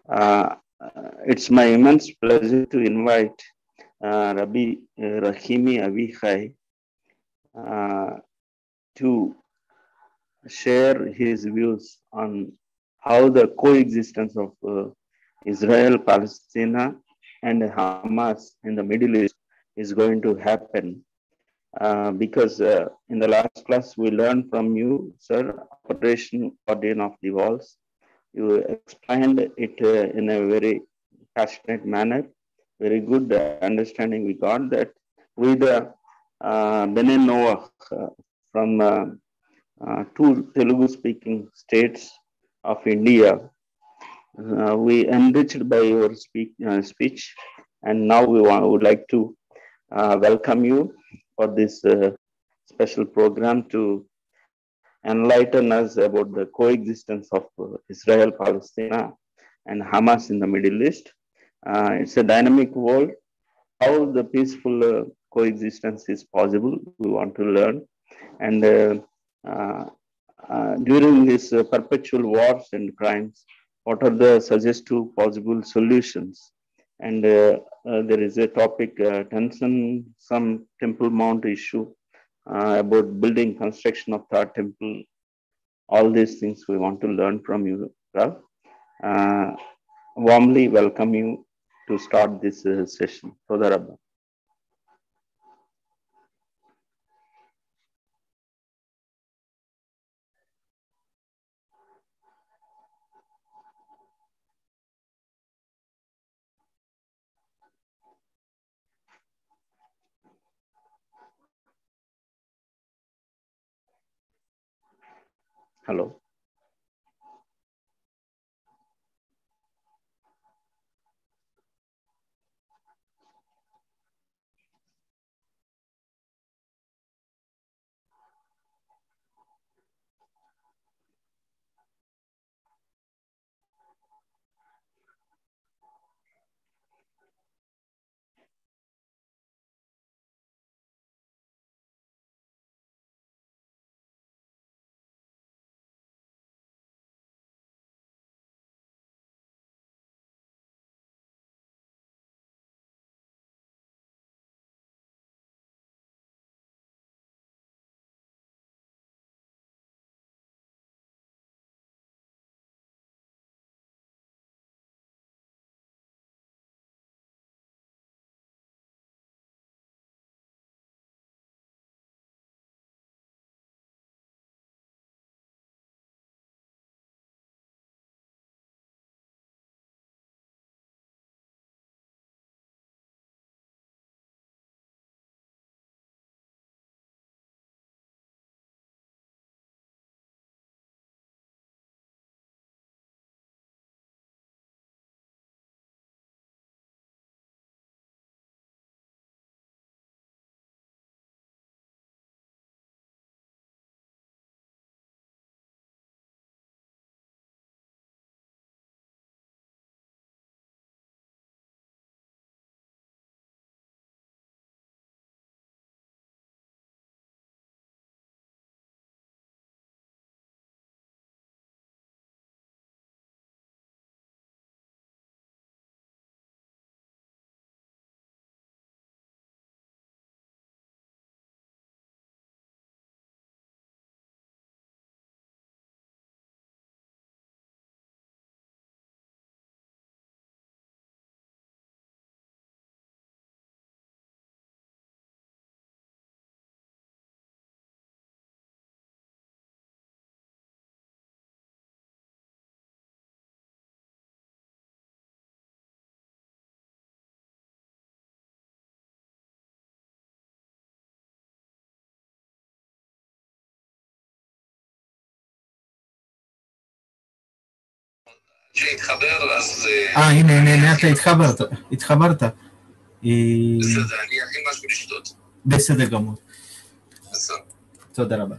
It's my immense pleasure to invite Rabbi Rahimi Avihai to share his views on how the coexistence of Israel, Palestine, and Hamas in the Middle East is going to happen. Because in the last class we learned from you, sir, Operation Guardian of the Walls. You explained it in a very passionate manner. Very good understanding we got that with the Benin Noah from two Telugu speaking states of India. We enriched by your speech, and now would like to welcome you for this special program to enlighten us about the coexistence of Israel, Palestine, and Hamas in the Middle East. It's a dynamic world. How the peaceful coexistence is possible, we want to learn. And during these perpetual wars and crimes, what are the suggested possible solutions? And there is a topic, tension, some Temple Mount issue about building construction of third temple. All these things we want to learn from you, Ralph. Warmly welcome you to start this session. Toda Rabbi. Hello. שהתחבר, אז... הנה, אתה התחברת. בסדר, אני אכין משהו לשתות. בסדר גמור. בסדר. תודה רבה.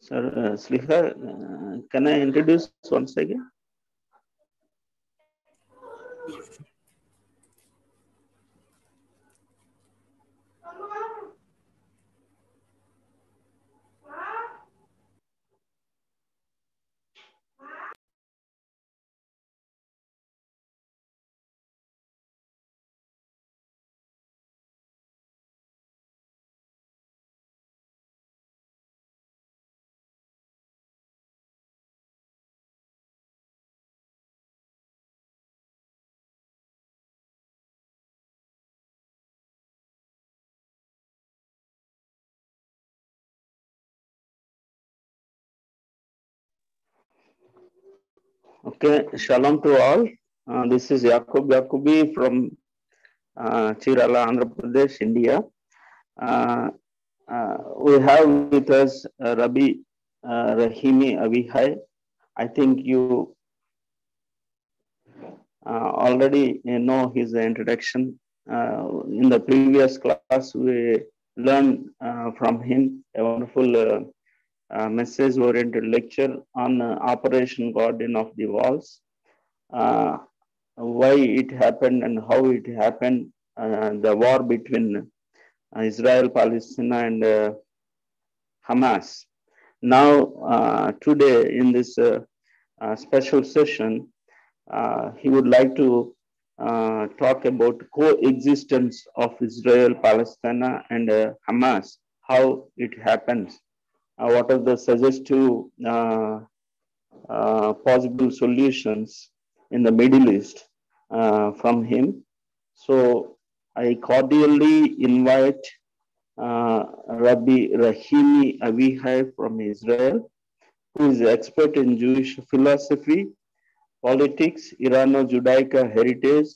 Sir, Sliha, can I introduce once again? Okay, shalom to all. This is Yaqub Yaqubi from Chirala, Andhra Pradesh, India. Uh, we have with us Rabbi Rahimi Avihai. I think you already know his introduction. In the previous class, we learned from him a wonderful message-oriented lecture on Operation Guardian of the Walls. Why it happened and how it happened, the war between Israel, Palestine, and Hamas. Now, today in this special session, he would like to talk about coexistence of Israel, Palestine, and Hamas, how it happens, what are the suggestive possible solutions in the Middle East from him. So I cordially invite Rabbi Rahimi Avihai from Israel, who is expert in Jewish philosophy, politics, Irano-Judaica heritage,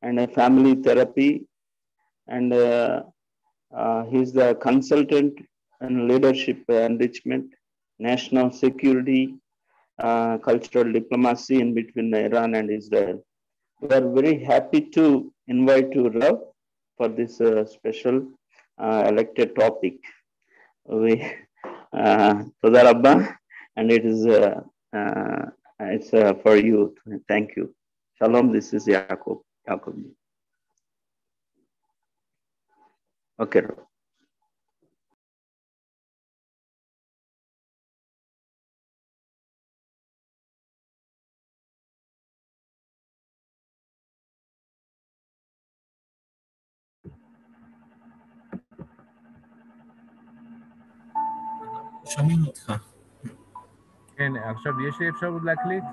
and family therapy. And he's the consultant in leadership enrichment, national security, cultural diplomacy in between Iran and Israel. We are very happy to invite you, Rav, for this special elected topic. Toda Rabba, and it's for you. Thank you. Shalom, this is Yaqub. Okay, Rav. שומעים אותך. כן, עכשיו יש לי אפשרות להקליט?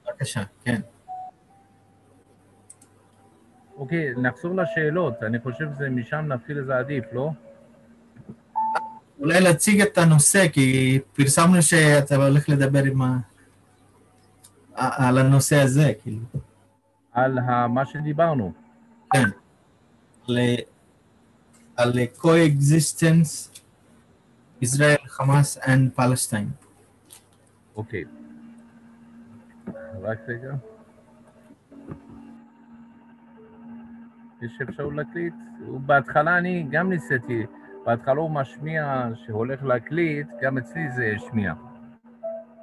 בבקשה, כן. אוקיי, נחזור לשאלות. אני חושב שמשם נתחיל זה עדיף, לא? אולי להציג את הנושא, כי פרסמנו שאתה הולך לדבר על הנושא הזה, כאילו. על מה שדיברנו. כן. על coexistence, Israel, Hamas and Palestine. אוקיי. רק רגע. יש אפשרות להקליט? בהתחלה אני גם ניסיתי, בהתחלה הוא משמיע שהולך להקליט, גם אצלי זה השמיע.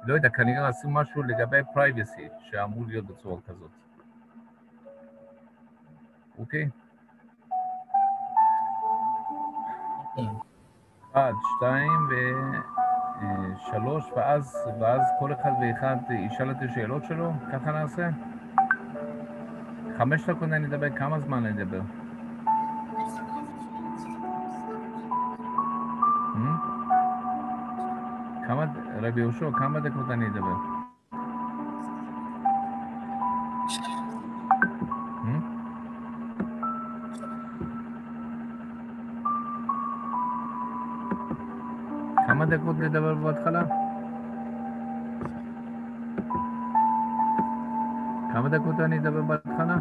לא יודע, כנראה עשו משהו לגבי privacy, שאמור להיות בצורה כזאת. אוקיי? 1, 2 ו3, ואז כל אחד ואחד ישאל את השאלות שלו, ככה נעשה? 5 דקות אני אדבר, כמה זמן אני אדבר? רבי יהושע, כמה דקות אני אדבר? כמה דקות לדבר בהתחלה? כמה דקות אני אדבר בהתחלה?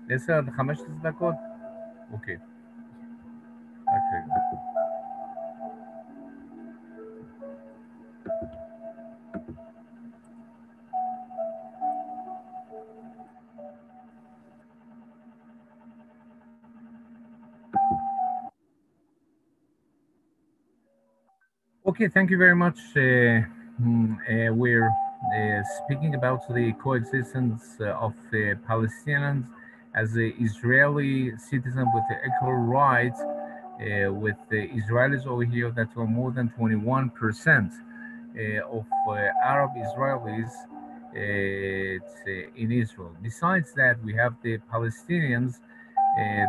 10 עד 15 דקות? אוקיי. רק רגע. Okay, thank you very much. We're speaking about the coexistence of Palestinians as the Israeli citizen with the equal rights with the Israelis over here that are more than 21% of Arab Israelis in Israel. Besides that, we have the Palestinians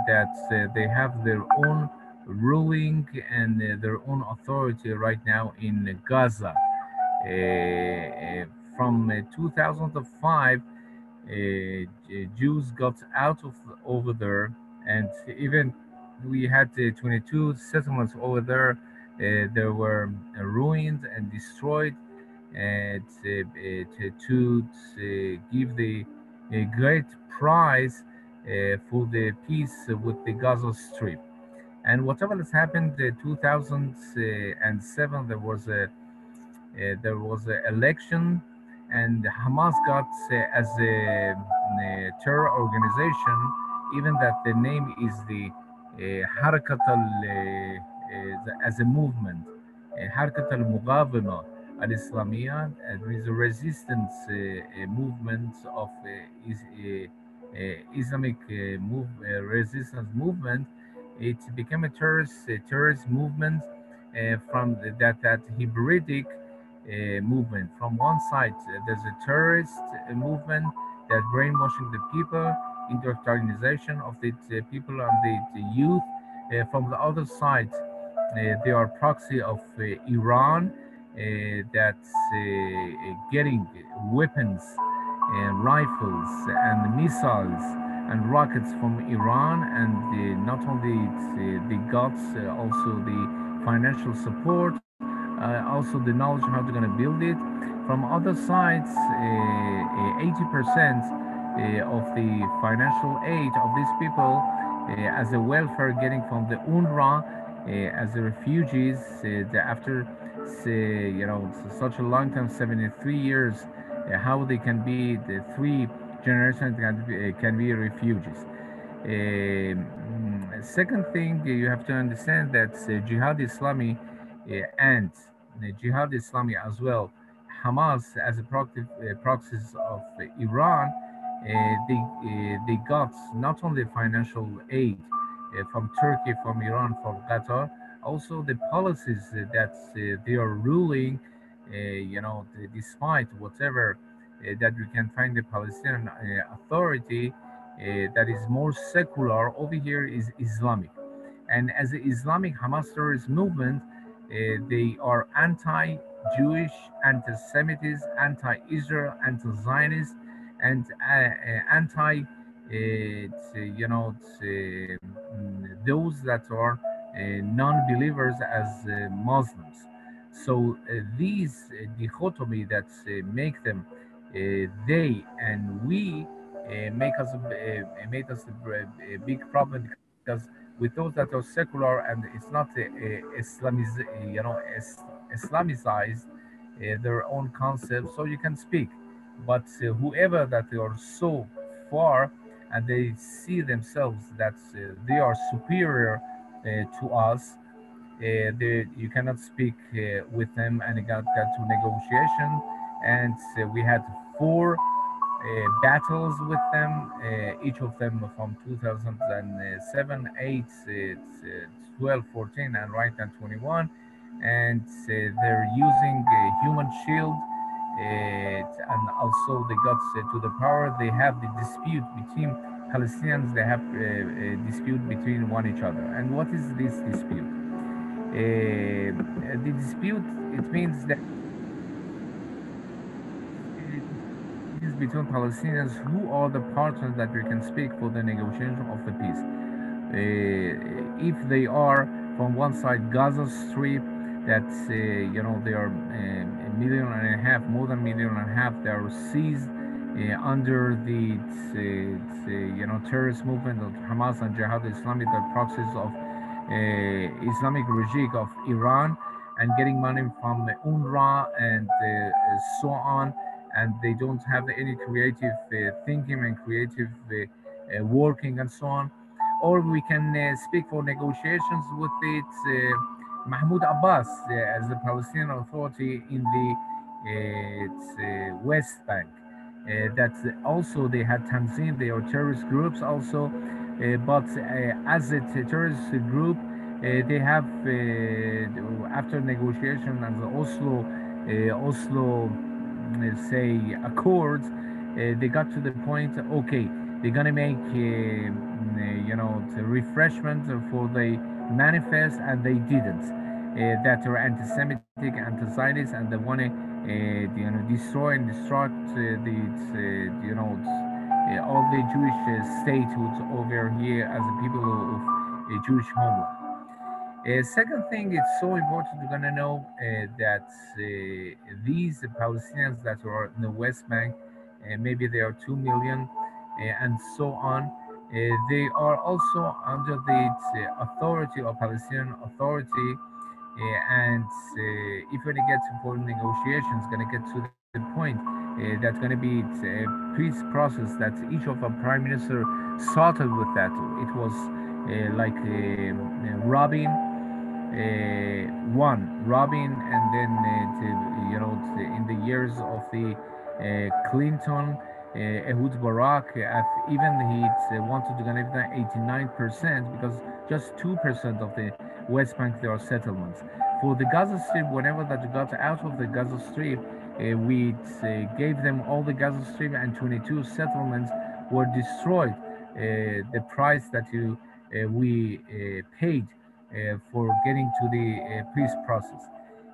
that they have their own ruling and their own authority right now in Gaza. From 2005, Jews got out of over there, and even we had 22 settlements over there. They were ruined and destroyed, and to give the a great prize for the peace with the Gaza Strip. And whatever has happened, 2007, there was an election, and Hamas got as a terror organization, even that the name is the Harakat as a movement, Harakat al Muqawama al Islamiyah, is a resistance movement of Islamic resistance movement. It became a terrorist movement from that Hebraic movement. From one side, there's a terrorist movement that brainwashing the people, indoctrination of the people and the youth. From the other side, they are proxy of Iran that's getting weapons, rifles, and missiles and rockets from Iran, and not only the guts, also the financial support, also the knowledge how they're going to build it. From other sides, 80% of the financial aid of these people as a welfare getting from the UNRWA as the refugees after such a long time, 73 years, how they can be the three generations can be refugees. Second thing, you have to understand that Jihad Islami and Jihad Islami as well, Hamas as a proxies of Iran, they got not only financial aid from Turkey, from Iran, from Qatar, also the policies that they are ruling, despite whatever that we can find the Palestinian Authority that is more secular over here is Islamic. And as the Islamic Hamas terrorist movement, they are anti-Jewish, anti-Semitism, anti-Israel, anti-Zionist, and anti, those that are non-believers as Muslims. So these dichotomy that make them they and we made us a big problem, because with those that are secular and it's not Islamicized their own concepts, so you can speak. But whoever that they are so far and they see themselves that they are superior to us, you cannot speak with them, and it got to negotiation, and we had four battles with them, each of them from 2007, 8, 12, 14, and right now 21. And they're using a human shield, and also they got to the power. They have the dispute between Palestinians, they have a dispute between one each other. And what is this dispute? The dispute, it means that it is between Palestinians who are the partners that we can speak for the negotiation of the peace. If they are from one side Gaza Strip, that they are a million and a half, more than a million and a half, they are seized under the terrorist movement of Hamas and Jihad Islami, the proxies of Islamic regime of Iran, and getting money from UNRWA and so on, and they don't have any creative thinking and creative working and so on. Or we can speak for negotiations with it Mahmoud Abbas as the Palestinian Authority in the West Bank. That also they had Tanzim, they are terrorist groups also, but as a terrorist group, they have after negotiation and the Oslo say accords, they got to the point. Okay, they're gonna make the refreshment for the manifest, and they didn't. That are anti-Semitic, anti-Zionist, and they want to destroy and destruct all the Jewish statehoods over here as a people of Jewish homeland. Second thing, it's so important to gonna know that these Palestinians that are in the West Bank, maybe they are 2 million, and so on. They are also under the authority of Palestinian Authority, and if we're gonna get to negotiations, gonna get to the point that's gonna be a peace process that each of our prime minister started with that. It was like Rabin one Robin, and then in the years of the Clinton, Ehud Barak, even he wanted to connect 89% because just 2% of the West Bank there are settlements. For the Gaza Strip, whenever that got out of the Gaza Strip, we gave them all the Gaza Strip, and 22 settlements were destroyed. The price that we paid for getting to the peace process.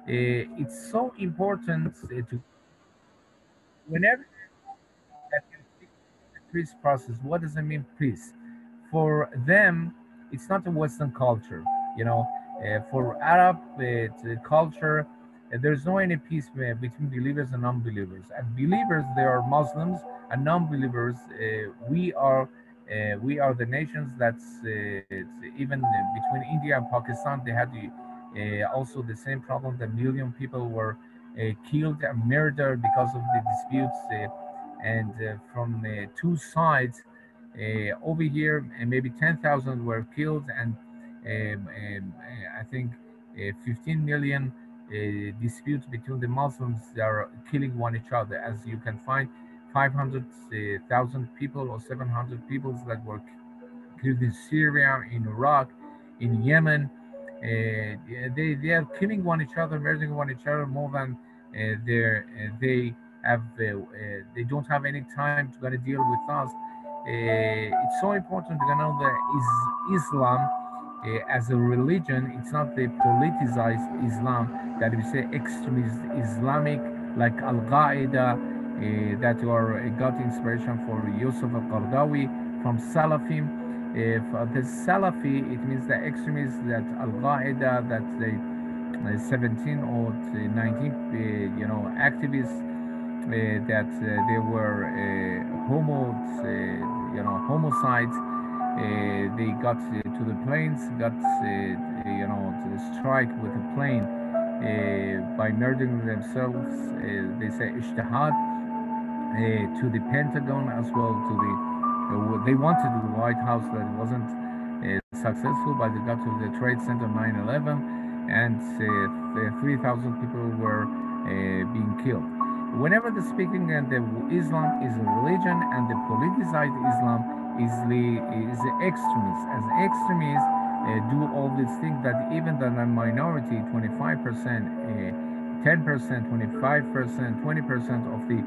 It's so important to whenever that you speak the peace process. What does it mean, peace? For them, it's not a Western culture. You know, for Arab culture, there's no any peace between believers and non-believers. And believers, they are Muslims, and non-believers, we are the nations that's even between India and Pakistan. They had also the same problem. That million people were killed and murdered because of the disputes, and from two sides. Over here, maybe 10,000 were killed, and I think 15 million disputes between the Muslims that are killing one each other. As you can find, 500,000 people or 700 people that were killed in Syria, in Iraq, in Yemen. They are killing one each other, murdering one each other more than they have. They don't have any time to gonna deal with us. It's so important to know that Islam as a religion, it's not the politicized Islam that we say extremist Islamic like Al Qaeda that are got inspiration for Yusuf al Qardawi from Salafim. If the Salafi, it means the extremists that Al Qaeda, that they 17 or 19, activists that they were homicides. They got to the planes, got to strike with a plane by murdering themselves. They say ijtihad to the Pentagon as well to the. They wanted the White House, that wasn't successful, but they got to the Trade Center 9/11, and 3,000 people were being killed. Whenever the speaking, and the Islam is a religion, and the politicized Islam is the extremists. As extremists do all these things that even the minority, 25%, 10%, 25%, 20% of the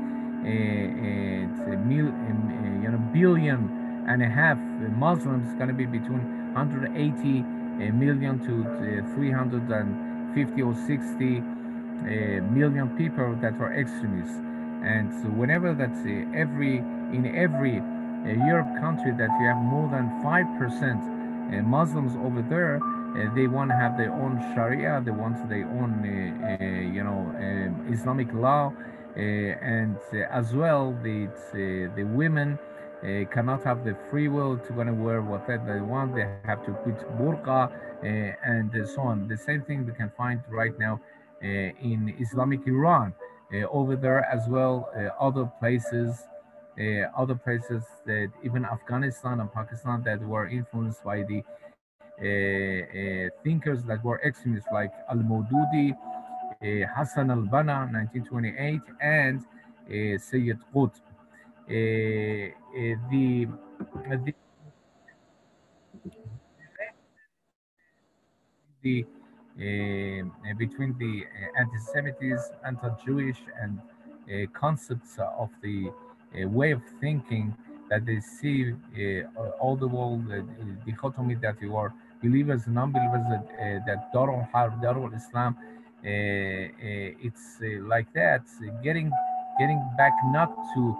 billion and a half Muslims going to be between 180 million to 350 or 60 million people that are extremists. And so whenever that's in every Europe country that you have more than 5% Muslims over there, they want to have their own Sharia, they want their own Islamic law, and as well the women cannot have the free will to gonna wear whatever they want. They have to put burqa and so on. The same thing we can find right now in Islamic Iran, over there as well. Other places that even Afghanistan and Pakistan that were influenced by the thinkers that were extremists like Al-Maududi, Hassan al-Banna, 1928, and Sayyid Qutb. The the between the anti-Semitism, anti-Jewish, and concepts of the way of thinking that they see all the world dichotomy that you are believers and non-believers, that Darul Harb, Darul Islam, it's like that, getting back not to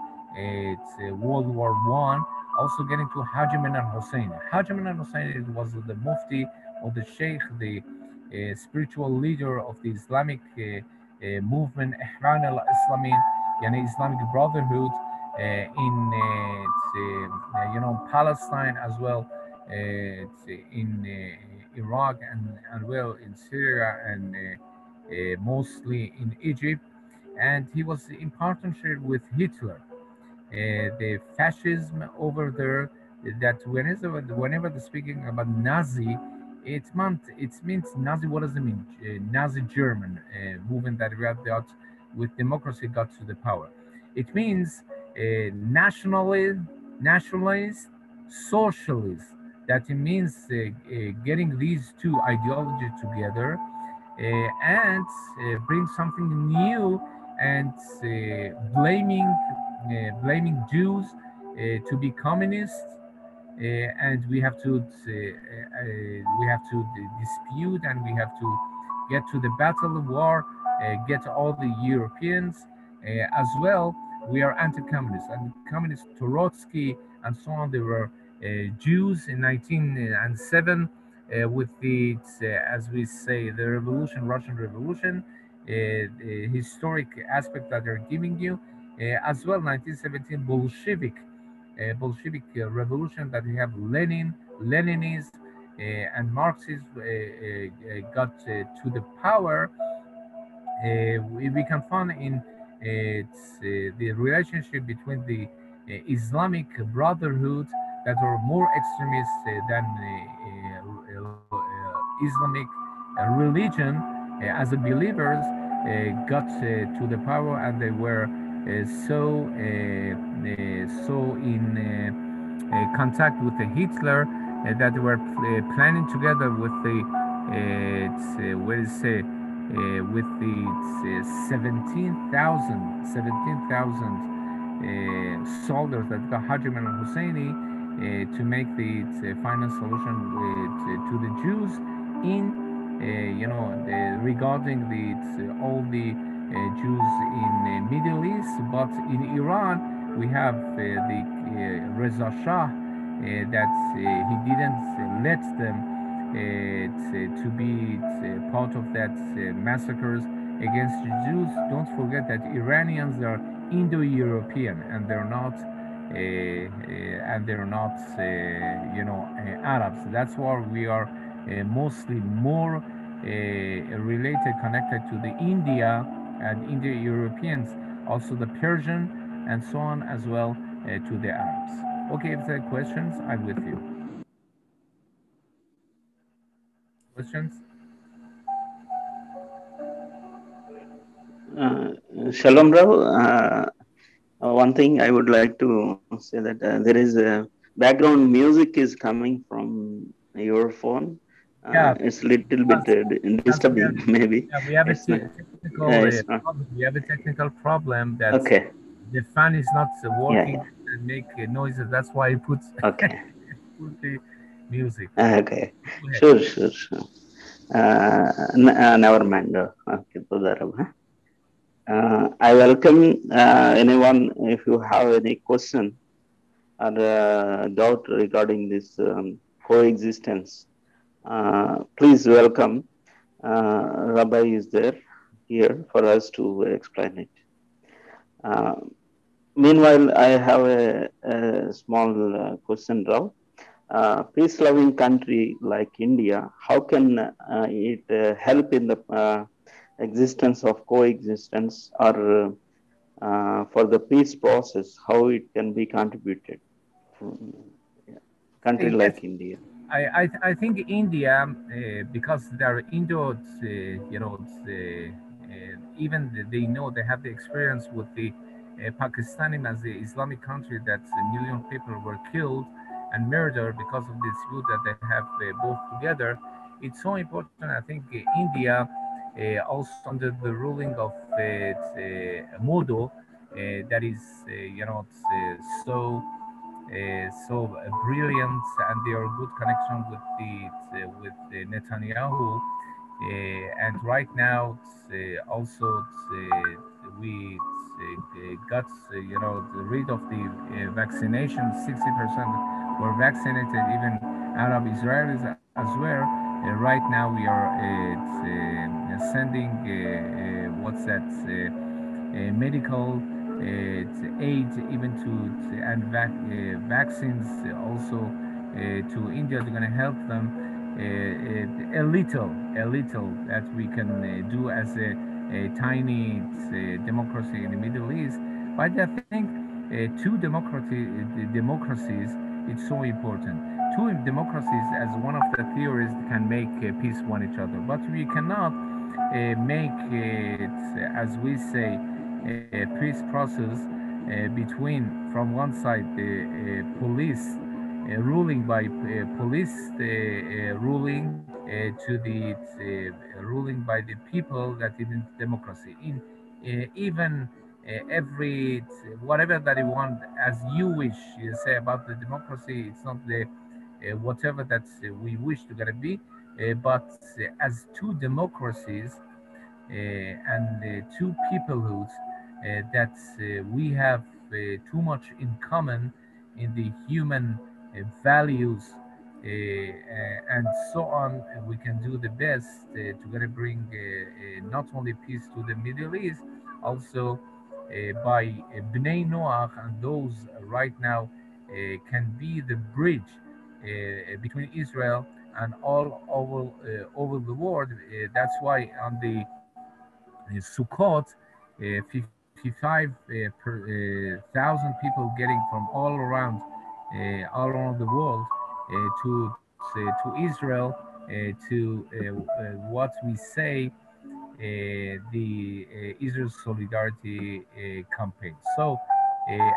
World War One, also getting to Haji Minan Hussein. Haji Minan Hussein was the Mufti or the Sheikh, the spiritual leader of the Islamic movement, Ihran al-Islamin, yani Islamic Brotherhood, in Palestine as well, in Iraq, and well in Syria, and mostly in Egypt. And he was in partnership with Hitler, the fascism over there, that whenever they're speaking about Nazi, it means Nazi. What does it mean? Nazi German movement that got with democracy got to the power. It means nationalist, socialist. That it means getting these two ideologies together, and bring something new, and blaming Jews to be communists, and we have to dispute, and we have to get to the battle of war, get all the Europeans as well. We are anti-communist, and communist Trotsky and so on. They were Jews in 1907 with the as we say, the revolution, Russian Revolution, the historic aspect that they're giving you, as well 1917 Bolshevik revolution, that we have Leninism, and Marxism got to the power. We can find in the relationship between the Islamic Brotherhood, that are more extremist than Islamic religion, as a believers, got to the power, and they were so in contact with the Hitler, that they were planning together with the what is it, with the 17,000 soldiers that got Haji al Husseini to make the final solution to the Jews in regarding all the Jews in Middle East. But in Iran we have the Reza Shah, that he didn't let them to be part of that massacres against the Jews. Don't forget that Iranians are Indo-European, and they're not Arabs. That's why we are mostly more related, connected to the India and Indo-Europeans, also the Persian and so on, as well to the Arabs. Okay, if there are questions, I'm with you. Questions? Shalom, Rao. One thing I would like to say that there is a background music is coming from your phone. Yeah, It's a little bit disturbing, maybe. yeah, we have a It's not, technical it's not. problem. We have a technical problem that Okay. the fan is not Yeah, working yeah. and make noises. That's why he puts Okay. put the music. Okay. Go ahead. Sure. Never mind. Okay, Tudarabha. I welcome anyone if you have any question or doubt regarding this coexistence. Please welcome. Rabbi is there here for us to explain it. Meanwhile, I have a small question, Rao. Peace-loving country like India, how can it help in the existence of coexistence, or for the peace process, how it can be contributed to a country Yes, like India? I think India, because they're Indo, even they know they have the experience with the Pakistan as the Islamic country that a million people were killed and murdered because of this feud that they have both together. It's so important. I think India, also under the ruling of Modo, that is, so brilliant, and they are good connection with the Netanyahu, and right now also we got rid of the vaccination. 60% were vaccinated, even Arab Israelis as well. Right now we are sending what's that medical aid even and vaccines also to India. They're going to help them a little that we can do as a tiny democracy in the Middle East. But I think democracies, it's so important. Two democracies, as one of the theories, can make peace one each other, but we cannot make it, as we say, a peace process between, from one side, the police ruling by police ruling to the ruling by the people that is in democracy. In even every whatever that you want, as you wish, you say about the democracy, it's not the whatever that we wish to gonna be, but as two democracies and two peoplehoods that we have too much in common in the human values and so on. We can do the best to gonna bring not only peace to the Middle East, also by Bnei Noach, and those right now can be the bridge between Israel and all over the world. That's why on the Sukkot, 55 thousand people getting from all around the world to Israel to what we say the Israel Solidarity campaign. So,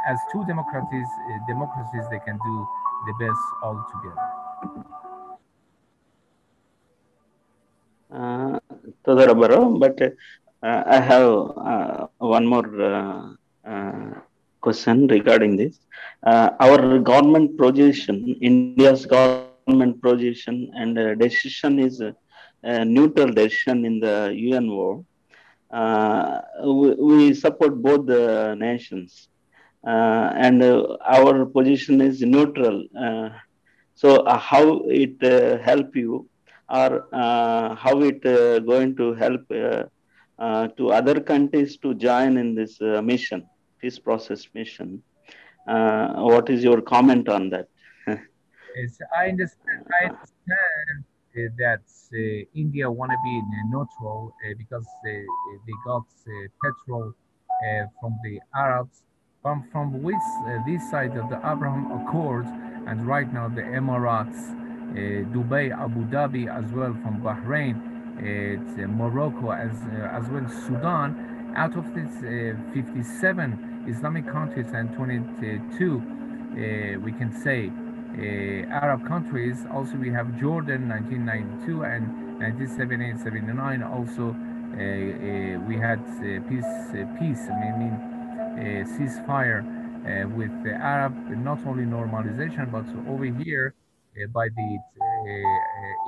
as two democracies, they can do the best all together. Todara Baro, but I have one more question regarding this. Our government position, India's government position and decision is a neutral decision in the UNO. We support both the nations, and our position is neutral. So how it help you, or how it going to help to other countries to join in this mission, peace process mission? What is your comment on that? Yes, I understand that India want to be neutral because they got petrol from the Arabs, from which this side of the Abraham Accords, and right now the Emirates, Dubai, Abu Dhabi, as well from Bahrain, Morocco, as well Sudan. Out of these 57 Islamic countries and 22, we can say Arab countries. Also, we have Jordan, 1992, and 1978-79. Also, we had peace. I mean, ceasefire with the Arab, not only normalization, but over here by the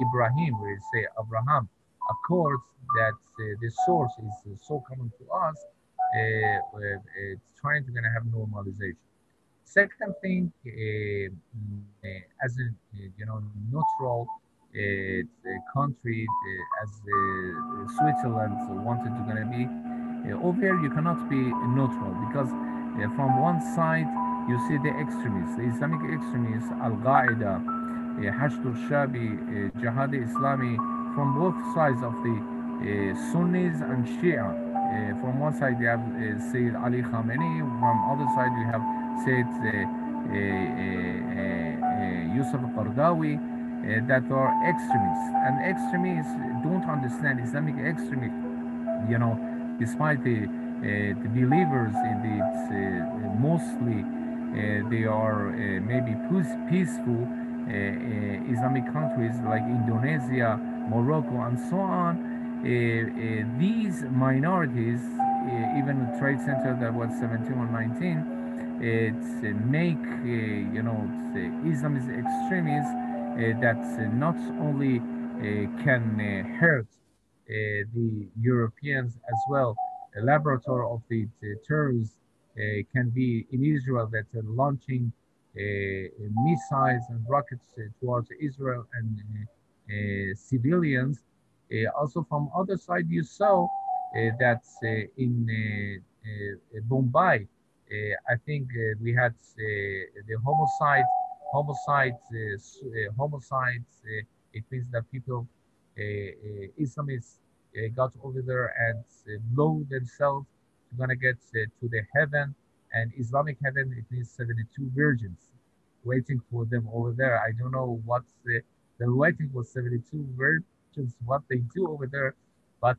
Ibrahim, we say Abraham Accords. That the source is so common to us. It's trying to gonna have normalization. Second thing, as a neutral country, as Switzerland wanted to gonna be over here, you cannot be neutral because from one side you see the extremists, the Islamic extremists, Al Qaeda, Hashd al-Shabi, Jihad Islami, from both sides of the Sunnis and Shia. From one side you have Sayyid Ali Khamenei, from other side you have Said Yusuf Qardawi, that are extremists, and extremists don't understand Islamic extremism. Despite the believers in it, mostly they are maybe peaceful Islamic countries like Indonesia, Morocco, and so on. These minorities, even the Trade Center that was 17 or 19, it's make Islamist extremists that not only can hurt the Europeans as well. A laboratory of the terrorists can be in Israel that are launching missiles and rockets towards Israel and civilians. Also, from other side, you saw that in Mumbai, I think we had the homicides. It means that people, Islamists, got over there and blow themselves to gonna get to the heaven, and Islamic heaven. It means 72 virgins waiting for them over there. I don't know what's they're waiting for 72 virgins, what they do over there, but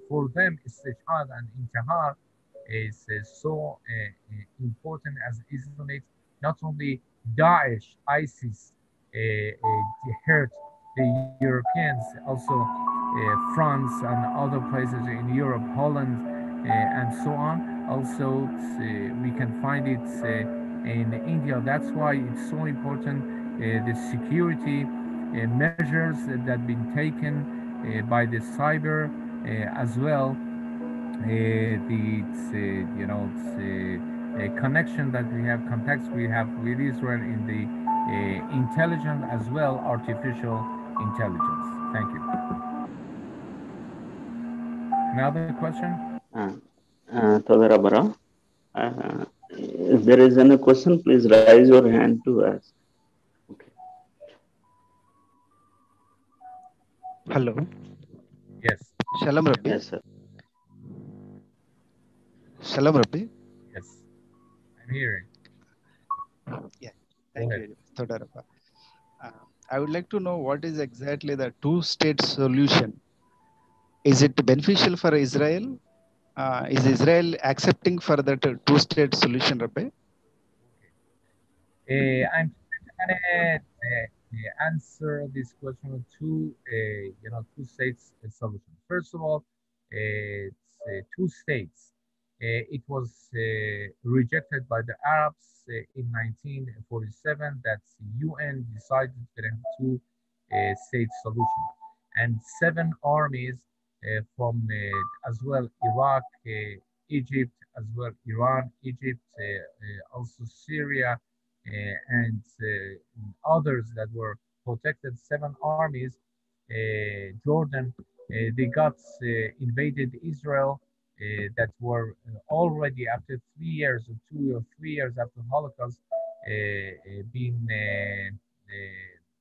for them, istishhad and intihar is so important as Islamic. Not only Daesh, ISIS hurt the Europeans, also France and other places in Europe, Holland, and so on. Also, we can find it in India. That's why it's so important the security measures that have been taken by the cyber as well. The connection that we have, contacts we have with Israel in the intelligence as well, artificial intelligence. Thank you. Another question? Tavera Bara. If there is any question, please raise your hand to ask. Okay. Hello. Yes. Shalom, Rabbi. Yes, sir. Shalom, Rabbi. Yes. I'm hearing. Yeah. Thank you very much. Toda Rabbi. I would like to know what is exactly the two-state solution. Is it beneficial for Israel? Is Israel accepting for that two-state solution, Rabbi? I'm going to answer this question with two states solution. First of all, it's two states. It was rejected by the Arabs in 1947. That UN decided to have two-state solution, and 7 armies from as well Iraq, Egypt, as well Iran, Egypt, also Syria, and others that were protected, 7 armies, Jordan, they got invaded Israel, that were already after 3 years or 2 or 3 years after Holocaust being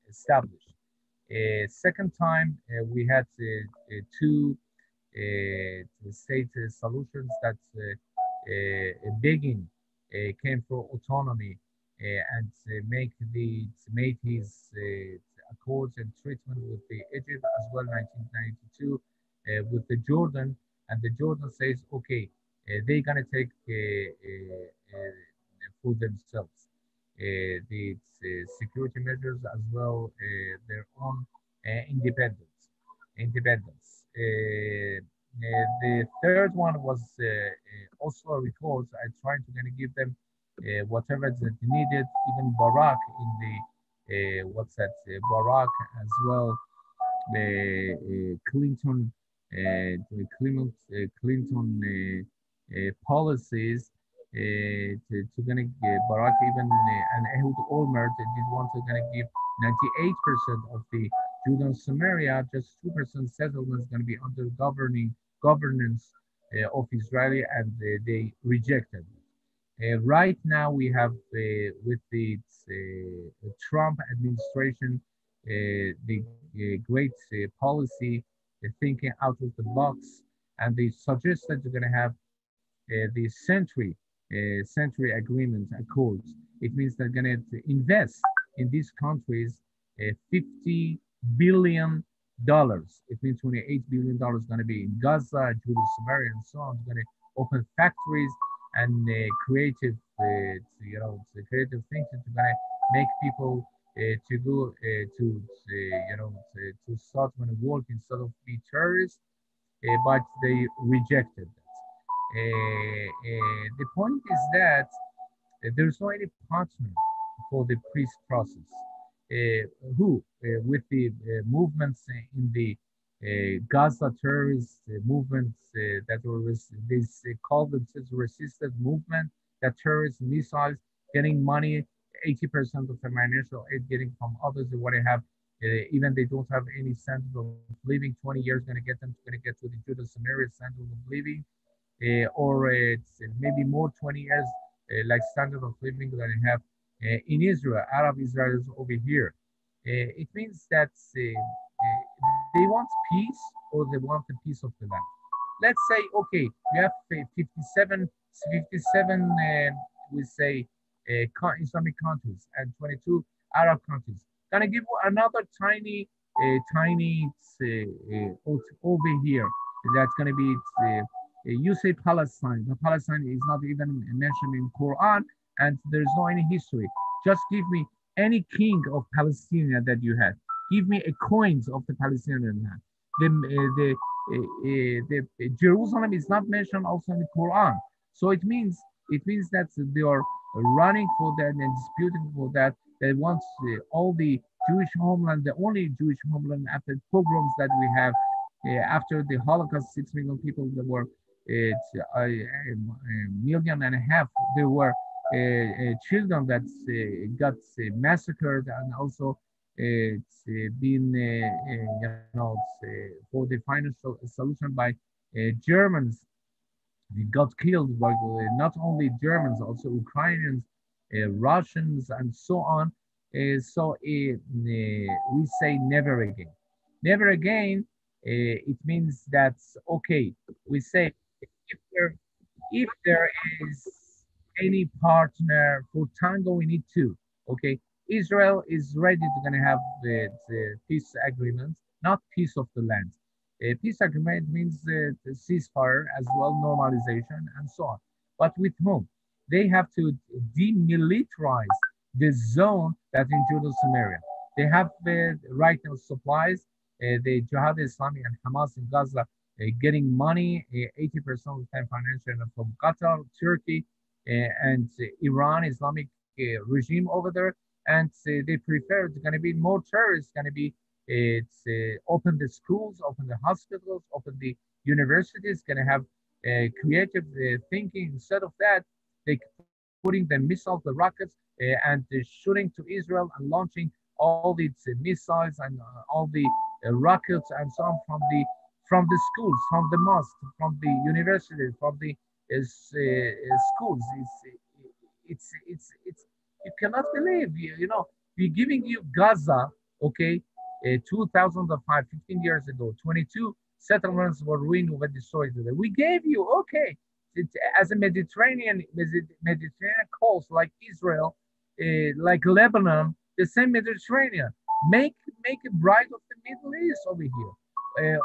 established. Second time, we had two state solutions that begging came for autonomy and made his accords and treatment with the Egypt as well 1992 with the Jordan, and the Jordan says okay, they're gonna take for themselves the security measures as well their own independence. The third one was also a record. I tried to kind of give them whatever that needed. Even Barack in the Barack as well. The Clinton policies to gonna give Barack even and Ehud Olmert did want to gonna give 98% of the Judean Samaria, just 2% settlement is going to be under governance of Israeli, and they rejected. Right now, we have with the Trump administration the great policy, thinking out of the box, and they suggested they're going to have the century agreement accords. It means they're going to invest in these countries $50 billion. It means $28 billion going to be in Gaza, Judah, Samaria, and so on. It's going to open factories and creative, creative things. It's going to make people to go to start going to work instead of be terrorists, but they rejected that. The point is that there's no any partner for the peace process. With the movements in the Gaza terrorist movements that were this called themselves resisted movement, that terrorist missiles getting money, 80% of the financial aid getting from others who want to have, even they don't have any standard of living, 20 years going to get them going to get to the Judah Samaria standard of living, or it's maybe more 20 years like standard of living that I have in Israel, Arab Israelis over here. It means that they want peace or they want the peace of the land. Let's say, okay, you have 57, we say, Islamic countries and 22 Arab countries. Can I give you another tiny over here? That's going to be, you say Palestine. The Palestine is not even mentioned in Quran, and there's no any history. Just give me any king of Palestine that you had. Give me a coins of the Palestinian land. The Jerusalem is not mentioned also in the Quran. So it means that they are running for that and disputing for that. They want all the Jewish homeland, the only Jewish homeland after pogroms that we have after the Holocaust, 6 million people that were a million and a half. There were children that got massacred, and also it's been for the final solution by Germans. They got killed by not only Germans, also Ukrainians, Russians, and so on. So we say never again. Never again. It means that okay. We say if there is any partner for tango, we need two. Okay, Israel is ready to gonna have the peace agreement, not peace of the land. A peace agreement means the ceasefire as well, normalization, and so on. But with whom? They have to demilitarize the zone that's in Judah Samaria. They have right now supplies. The Jihad Islami and Hamas in Gaza getting money, 80% of the time financial from Qatar, Turkey, and Iran, Islamic regime over there. And they prefer it's going to be more terrorists, going to be open the schools, open the hospitals, open the universities, going to have creative thinking. Instead of that, they putting the missiles, the rockets, and shooting to Israel and launching all these missiles and all the rockets and so on from the schools, from the mosques, from the universities, from the schools. It's you cannot believe, we're giving you Gaza, okay, 2005, 15 years ago, 22 settlements were ruined, were destroyed. We gave you, okay, as a Mediterranean coast like Israel, like Lebanon, the same Mediterranean. Make a bride of the Middle East over here.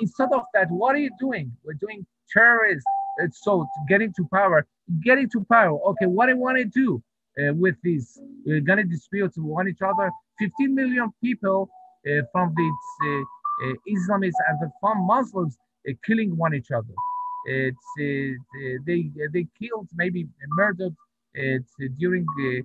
Instead of that, what are you doing? We're doing terrorists. So getting to power. Okay, what I want to do with this? We're gonna dispute one each other. 15 million people from the Islamists and from Muslims killing one each other. They killed, maybe murdered during the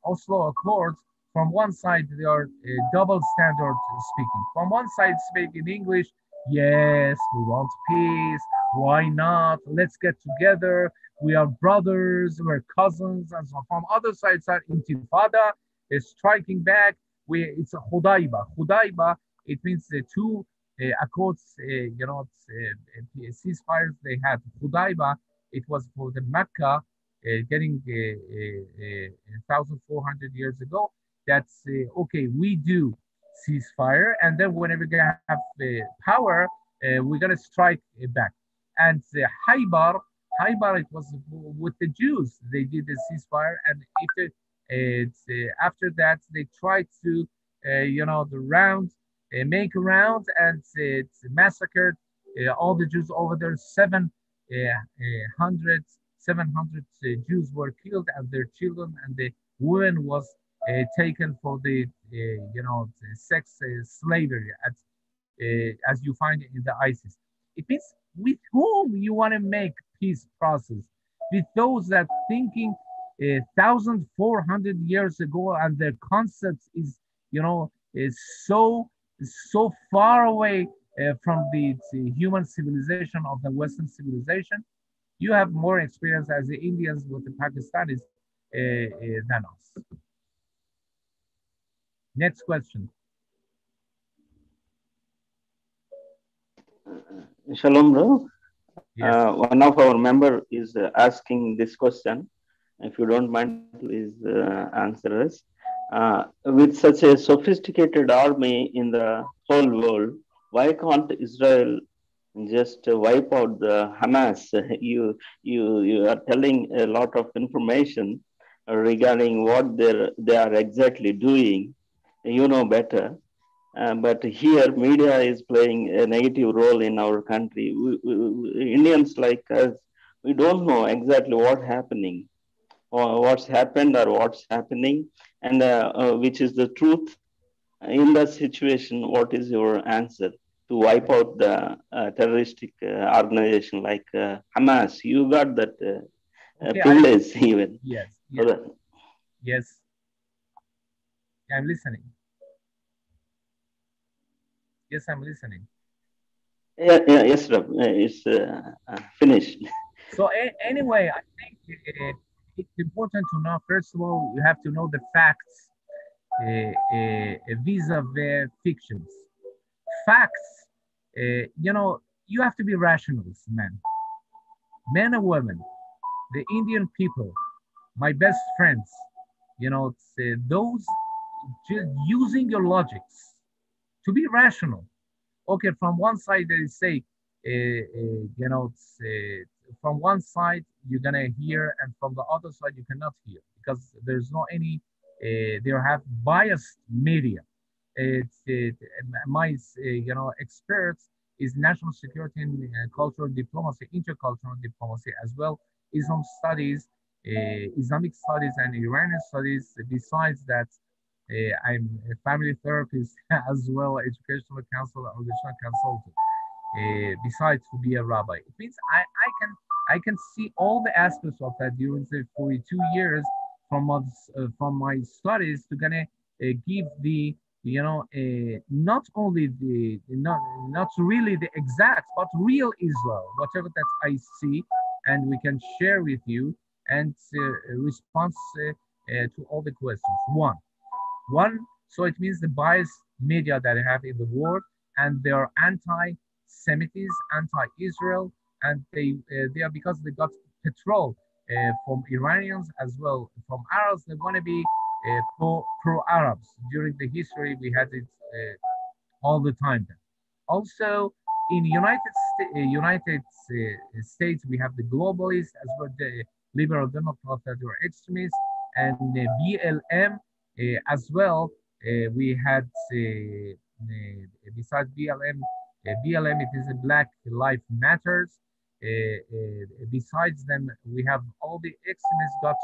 Oslo Accords. From one side, they are double standard speaking. From one side, speaking English, yes, we want peace. Why not? Let's get together. We are brothers, we're cousins, and so on. From other sides, Intifada is striking back. It's a Hudayba. Hudayba, it means the two accords, ceasefires they had. Hudayba, it was for the Mecca getting 1,400 years ago. That's okay, we do ceasefire, and then whenever we have power, we're gonna strike back. And Haybar, it was with the Jews. They did the ceasefire, and after that, they tried to you know, the round, make a round, and it's massacred all the Jews over there. 700 Jews were killed, and their children and the women was taken for the you know, the sex slavery, as you find in the ISIS. It means with whom you want to make peace process, with those that thinking 1,400 years ago, and their concepts is, you know, is so far away from the human civilization of the Western civilization. You have more experience as the Indians with the Pakistanis than us. Next question. Shalom, bro. Yes. One of our member is asking this question. If you don't mind, please answer us. With such a sophisticated army in the whole world, why can't Israel just wipe out the Hamas? You are telling a lot of information regarding what they are exactly doing. You know better. But here, media is playing a negative role in our country. Indians like us, we don't know exactly what's happening, or what's happened, or what's happening, and which is the truth. In that situation, what is your answer to wipe out the terroristic organization like Hamas? You got that Okay. privilege even. Yes. So Yes. Yes. I'm listening. Yes, I'm listening. Yes, Rab, it's finished. So anyway, I think it's important to know, first of all, you have to know the facts vis-a-vis fictions. Facts, you know, you have to be rationalists, men and women, the Indian people, my best friends, you know, those just using your logics to be rational. Okay, from one side they say, you know, from one side you're gonna hear, and from the other side you cannot hear, because there's no any, they have biased media. It's my you know, experts is national security and cultural diplomacy, intercultural diplomacy as well, Islam studies, Islamic studies, and Iranian studies. Besides that, I'm a family therapist as well, educational counselor, organizational consultant. Besides to be a rabbi, it means I can see all the aspects of that during the 42 years from my studies to gonna give the, you know, not only the not really the exact, but real Israel, whatever that I see, and we can share with you, and response to all the questions. One, so it means the biased media that I have in the world, and they are anti-Semitism, anti-Israel, and they are, because they got petrol from Iranians as well, from Arabs. They want to be pro-Arabs. During the history, we had it all the time. Also, in United States, we have the globalists as well, the liberal Democrats that were extremists, and the BLM as well. We had besides BLM, it is a Black Lives Matters. Besides them, we have all the extremists got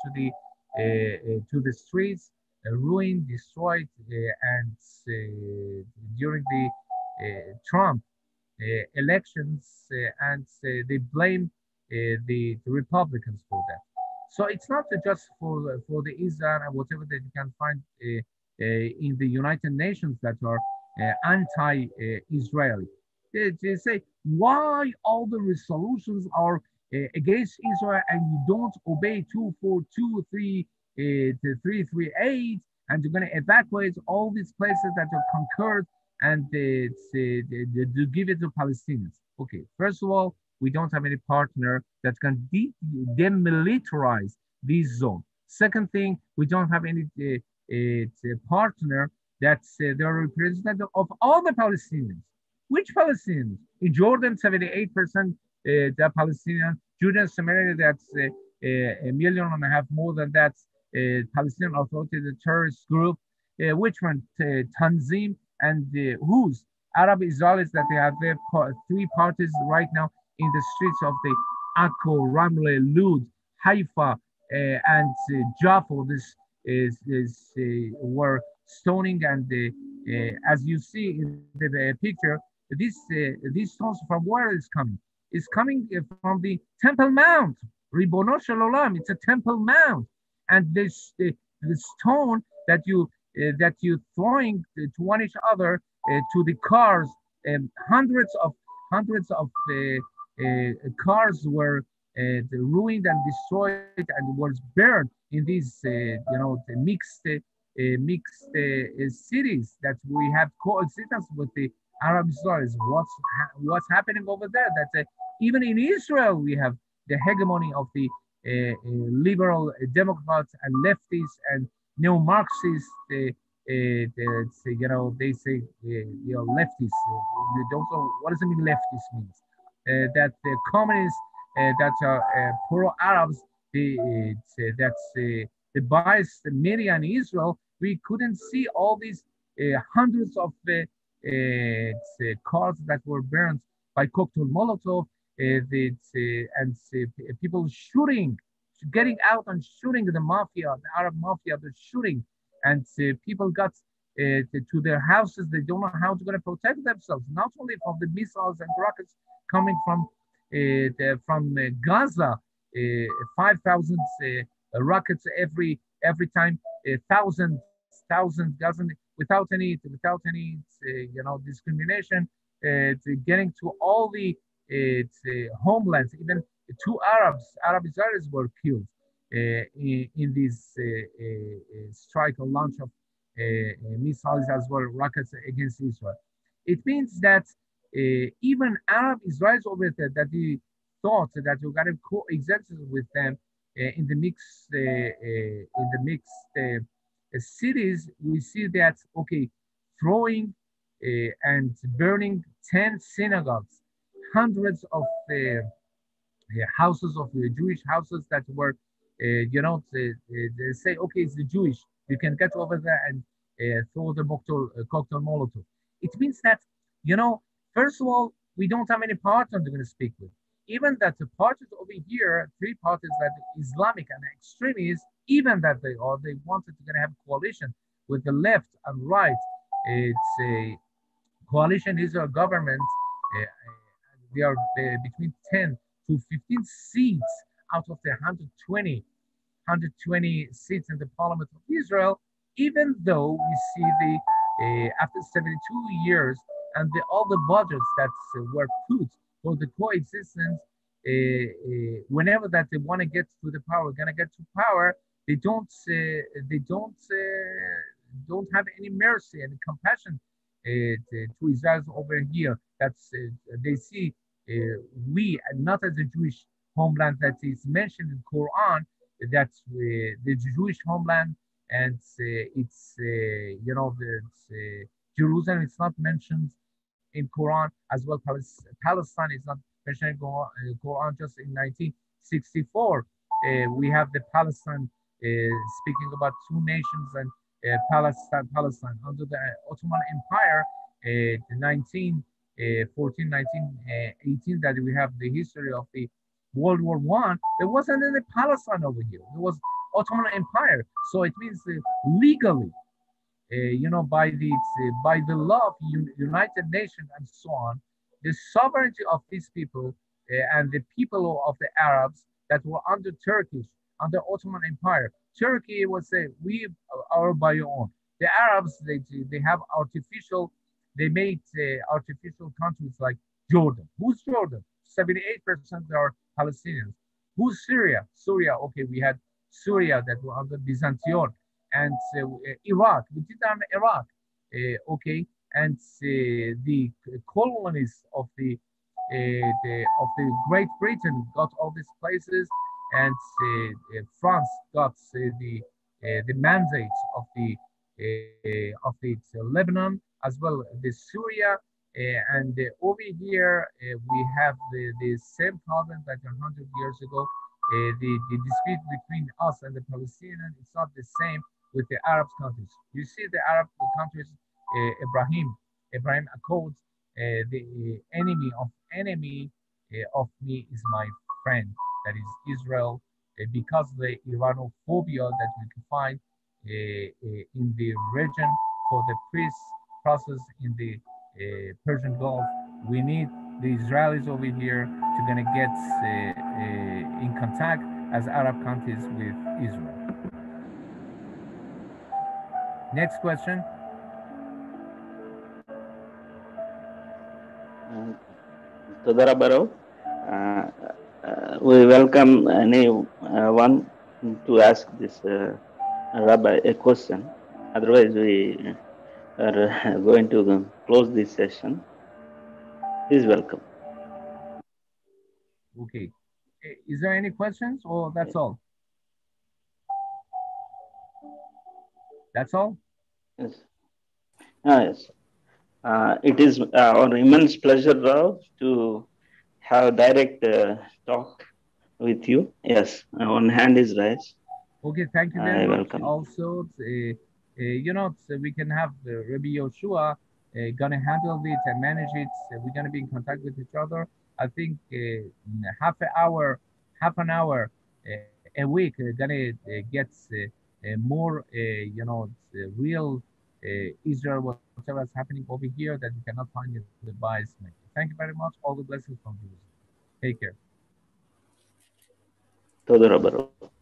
to the streets, ruined, destroyed, and during the Trump elections, and they blame the Republicans for that. So it's not just for the Israel and whatever that you can find in the United Nations that are anti-Israeli. They say, why all the resolutions are against Israel, and you don't obey 242, 338, and you're going to evacuate all these places that are conquered, and to give it to Palestinians. Okay, first of all, we don't have any partner that can demilitarize this zone. Second thing, we don't have any partner that's the representative of all the Palestinians. Which Palestinians? In Jordan, 78% the Palestinian. Judean Samaria, that's 1.5 million more than that. Palestinian Authority, the terrorist group. which one? Tanzim and whose? Arab Israelis that they have their three parties right now in the streets of the Akko, Ramle, Lud, Haifa, and Jaffa. This is were stoning, and as you see in the picture, these stones from where is coming? It's coming from the Temple Mount. Ribono Shel Olam. It's a Temple Mount, and this the stone that you throwing to one each other to the cars, and hundreds of cars were ruined and destroyed and was burned in these the mixed cities that we have coexistence with the Arab Israelis. What's happening over there? That even in Israel we have the hegemony of the liberal Democrats and leftists and neo-Marxists. They say leftists. You don't know what does it mean leftist means. That the communists that are pro-Arabs, the biased media in Israel, we couldn't see all these hundreds of cars that were burned by cocktail Molotov, and people shooting, getting out and shooting the mafia, the Arab mafia, they're shooting, and people got to their houses. They don't know how to going to protect themselves, not only from the missiles and rockets coming from Gaza, 5,000 rockets every time, thousands Gazan without any discrimination, getting to all the homelands. Even two Arab Israelis were killed in this strike or launch of missiles as well, rockets against Israel. It means that even Arab Israelis over there that they thought that you got to coexist with them in the mixed cities, we see that throwing and burning 10 synagogues, hundreds of houses of Jewish houses that were, they say, it's the Jewish, you can get over there and throw the cocktail Molotov. It means that, first of all, we don't have any partners they're going to speak with. Even that the parties over here, three parties that Islamic and extremists, even that they wanted to have a coalition with the left and right. It's a coalition Israel government. They are between 10 to 15 seats out of the 120 seats in the Parliament of Israel. Even though we see the after 72 years and all the budgets that were put for the coexistence, whenever that they want to get to the power, gonna get to power, they don't have any mercy and compassion to Israel over here. That's they see we, not as a Jewish homeland that is mentioned in Quran, that's the Jewish homeland, and it's Jerusalem is not mentioned in Quran as well. Palestine is not mentioned in Quran. Just in 1964, we have the Palestine speaking about two nations and Palestine under the Ottoman Empire, 1914, 1918, that we have the history of the World War I. There wasn't any Palestine over here. There was Ottoman Empire. So it means legally, by the law of United Nations and so on, the sovereignty of these people and the people of the Arabs that were under under Ottoman Empire. Turkey would say, we are by your own. The Arabs, they have they made artificial countries like Jordan. Who's Jordan? 78% are Palestinians. Who's Syria? Syria, we had Syria that were under Byzantium, and Iraq. We did have Iraq, and the colonies of the Great Britain got all these places, and France got the mandate of the Lebanon as well, the Syria, and over here we have the same problem like 100 years ago. The dispute between us and the Palestinians, it's not the same. with the Arab countries. You see the Arab countries, Ibrahim Accords, the enemy of me is my friend, that is Israel, because the Iranophobia that we can find in the region for the peace process in the Persian Gulf. We need the Israelis over here to gonna get in contact as Arab countries with Israel. Next question. Todara Barrow. We welcome anyone to ask this Rabbi a question. Otherwise, we are going to close this session. Please welcome. Okay. Is there any questions or that's all? That's all? Yes. Yes. It is our immense pleasure, Rao, to have direct talk with you. Yes, one hand is raised. Okay, thank you very much. Welcome. Also, you know, so we can have Rabbi Yoshua gonna handle it and manage it. We're gonna be in contact with each other. I think half an hour a week, gonna get more, you know, real Israel, whatever is happening over here that you cannot find in the bias. Thank you very much. All the blessings from you. Take care. Todara Barrow.